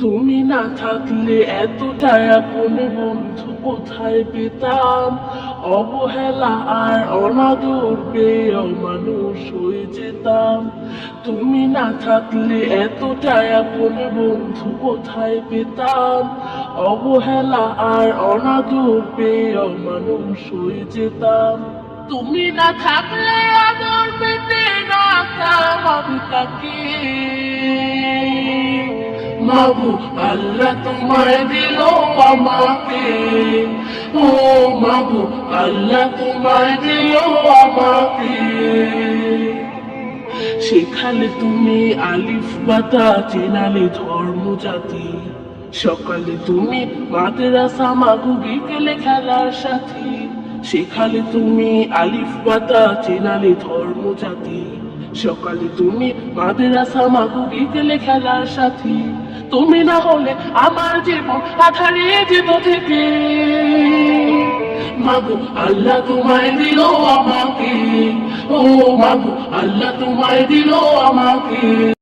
তুমি না থাকলে এতটা আপন বন্ধু কোথায় পেতাম। অবহেলা আর অনাদর পেয়ে অমানুষ হয়ে যেতাম। তুমি না থাকলে এতটা আপন বন্ধু কোথায় পেতাম। অবহেলা আর অনাদর পেয়ে অমানুষ হয়ে যেতাম। তুমি না থাকলে আদর পেতে না আমি তাকে। মাগো আল্লাহ তোমায় দিল আমাকে, ও মাগো আল্লাহ তোমায় দিল আমাকে। সেখানে তুমি আলিফ বাতা চেনালে ধর্ম জাতি। সকালে তুমি মাদ্রাসা মাগো বিকেলে খেলার সাথী। সেখানে তুমি আলিফ বাতা চেনালে ধর্ম জাতি। সকালে তুমি মাদ্রাসা মাগো বিকেলে খেলার সাথী। তুমি না হলে আমার জীবন আধারে যেত থেকে। মাগো আল্লাহ তোমায় দিল আমাকে, ও মাগো আল্লাহ তোমায় দিল আমাকে।